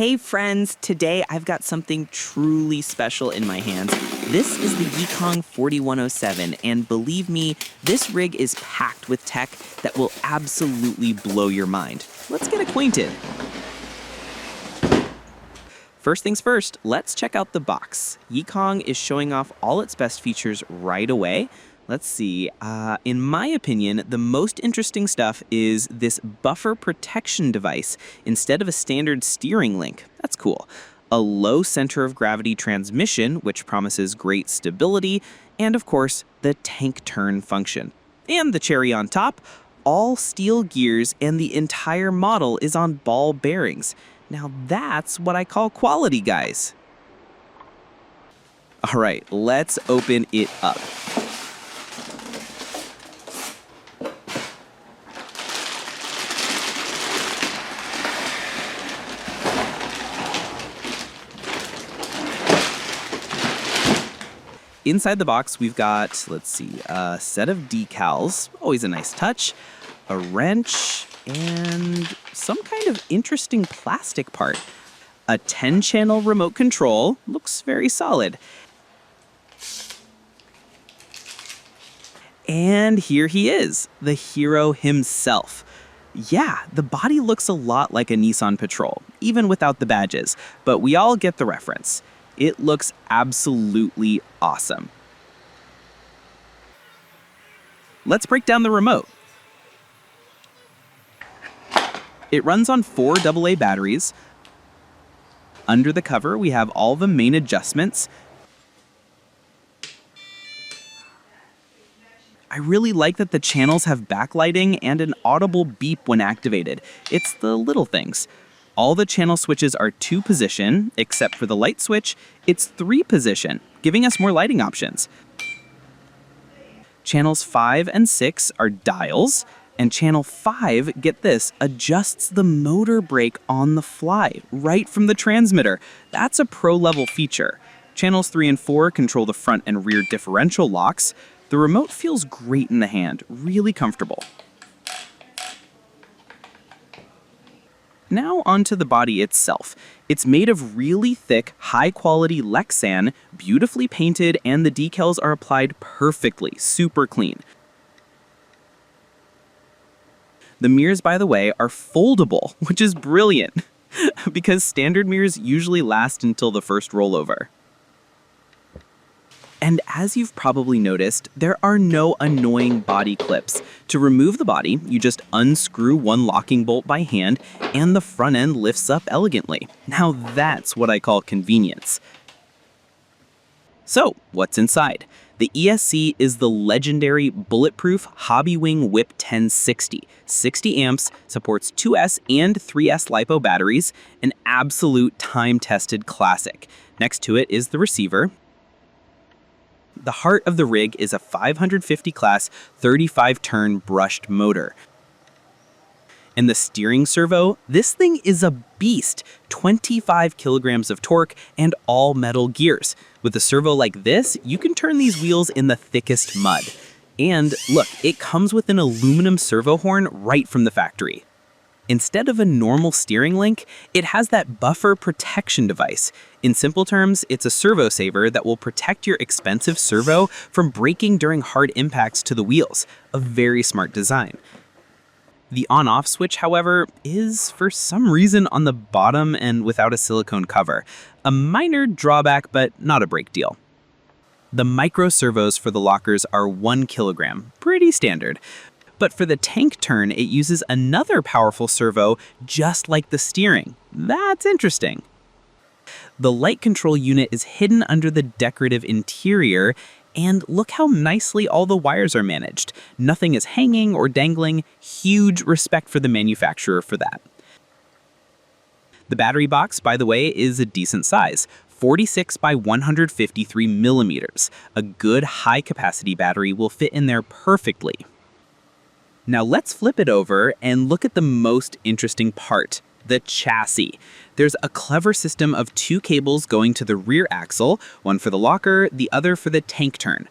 Hey friends, today I've got something truly special in my hands. This is the Yikong 4107, and believe me, this rig is packed with tech that will absolutely blow your mind. Let's get acquainted. First things first, let's check out the box. Yikong is showing off all its best features right away. Let's see, in my opinion, the most interesting stuff is this buffer protection device instead of a standard steering link. That's cool. A low center of gravity transmission, which promises great stability, and of course, the tank turn function. And the cherry on top, all steel gears and the entire model is on ball bearings. Now that's what I call quality, guys. All right, let's open it up. Inside the box, we've got, let's see, a set of decals, always a nice touch, a wrench, and some kind of interesting plastic part. A 10-channel remote control, looks very solid. And here he is, the hero himself. Yeah, the body looks a lot like a Nissan Patrol, even without the badges, but we all get the reference. It looks absolutely awesome. Let's break down the remote. It runs on 4 AA batteries. Under the cover, we have all the main adjustments. I really like that the channels have backlighting and an audible beep when activated. It's the little things. All the channel switches are 2-position, except for the light switch, it's 3-position, giving us more lighting options. Channels 5 and 6 are dials, and channel 5, get this, adjusts the motor brake on the fly, right from the transmitter. That's a pro-level feature. Channels 3 and 4 control the front and rear differential locks. The remote feels great in the hand, really comfortable. Now onto the body itself. It's made of really thick, high-quality Lexan, beautifully painted, and the decals are applied perfectly, super clean. The mirrors, by the way, are foldable, which is brilliant, because standard mirrors usually last until the first rollover. And as you've probably noticed, there are no annoying body clips. To remove the body, you just unscrew one locking bolt by hand, and the front end lifts up elegantly. Now that's what I call convenience. So, what's inside? The ESC is the legendary bulletproof Hobbywing Whip 1060. 60 amps, supports 2S and 3S LiPo batteries, an absolute time-tested classic. Next to it is the receiver. The heart of the rig is a 550 class 35-turn brushed motor. And the steering servo, this thing is a beast, 25 kilograms of torque and all metal gears. With a servo like this, you can turn these wheels in the thickest mud. And look, it comes with an aluminum servo horn right from the factory. Instead of a normal steering link, it has that buffer protection device. In simple terms, it's a servo saver that will protect your expensive servo from breaking during hard impacts to the wheels. A very smart design. The on-off switch, however, is for some reason on the bottom and without a silicone cover. A minor drawback, but not a break deal. The micro servos for the lockers are 1 kilogram, pretty standard. But for the tank turn, it uses another powerful servo just like the steering. That's interesting. The light control unit is hidden under the decorative interior, and look how nicely all the wires are managed. Nothing is hanging or dangling. Huge respect for the manufacturer for that. The battery box, by the way, is a decent size. 46 by 153 millimeters. A good high-capacity battery will fit in there perfectly. Now let's flip it over and look at the most interesting part, the chassis. There's a clever system of 2 cables going to the rear axle, one for the locker, the other for the tank turn.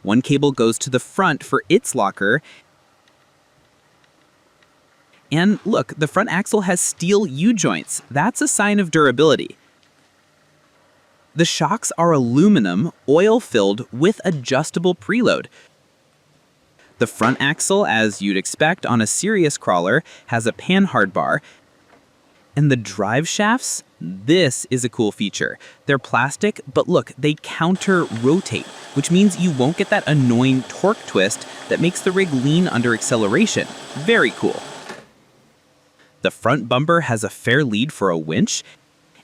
One cable goes to the front for its locker, And look, the front axle has steel U-joints. That's a sign of durability. The shocks are aluminum, oil-filled with adjustable preload. The front axle, as you'd expect on a serious crawler, has a panhard bar. And the drive shafts? This is a cool feature. They're plastic, but look, they counter-rotate, which means you won't get that annoying torque twist that makes the rig lean under acceleration. Very cool. The front bumper has a fair lead for a winch,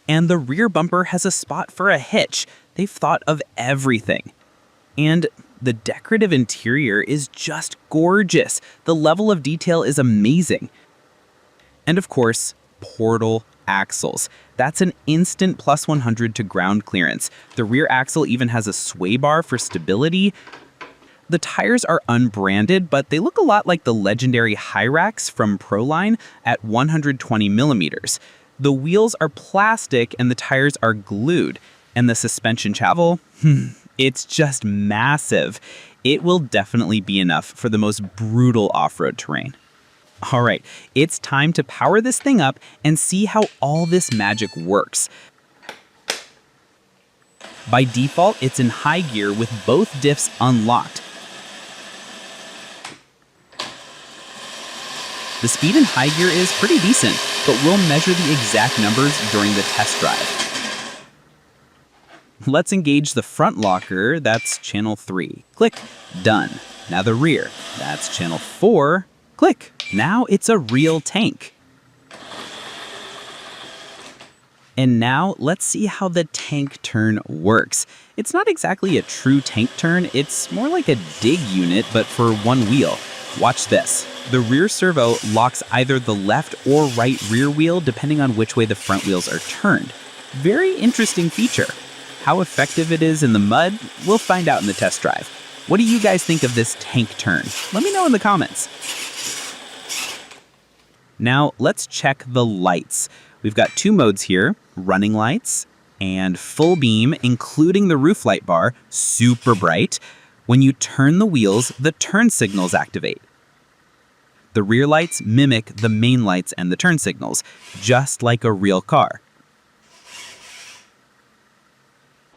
and the rear bumper has a spot for a hitch. They've thought of everything. And the decorative interior is just gorgeous. The level of detail is amazing. And of course, portal axles. That's an instant plus 100 to ground clearance. The rear axle even has a sway bar for stability. The tires are unbranded, but they look a lot like the legendary Hyrax from Proline at 120 millimeters. The wheels are plastic and the tires are glued. And the suspension travel? It's just massive. It will definitely be enough for the most brutal off-road terrain. All right, it's time to power this thing up and see how all this magic works. By default, it's in high gear with both diffs unlocked. The speed in high gear is pretty decent, but we'll measure the exact numbers during the test drive. Let's engage the front locker, that's channel 3. Click, done. Now the rear, that's channel 4. Click, now it's a real tank. And now let's see how the tank turn works. It's not exactly a true tank turn, it's more like a dig unit, but for one wheel. Watch this. The rear servo locks either the left or right rear wheel depending on which way the front wheels are turned. Very interesting feature. How effective it is in the mud, we'll find out in the test drive. What do you guys think of this tank turn? Let me know in the comments. Now let's check the lights. We've got 2 modes here, running lights and full beam, including the roof light bar, super bright. When you turn the wheels, the turn signals activate. The rear lights mimic the main lights and the turn signals, just like a real car.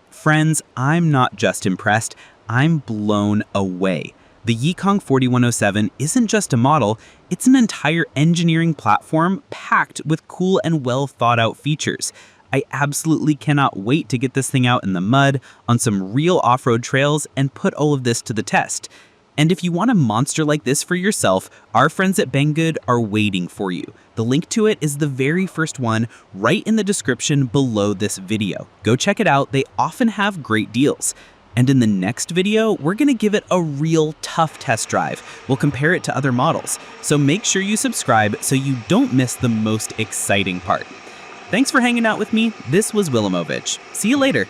Friends, I'm not just impressed, I'm blown away. The Yikong YK4107 isn't just a model, it's an entire engineering platform packed with cool and well thought out features. I absolutely cannot wait to get this thing out in the mud, on some real off-road trails, and put all of this to the test. And if you want a monster like this for yourself, our friends at Banggood are waiting for you. The link to it is the very first one right in the description below this video. Go check it out, they often have great deals. And in the next video, we're gonna give it a real tough test drive. We'll compare it to other models. So make sure you subscribe so you don't miss the most exciting part. Thanks for hanging out with me. This was Wilimovich. See you later.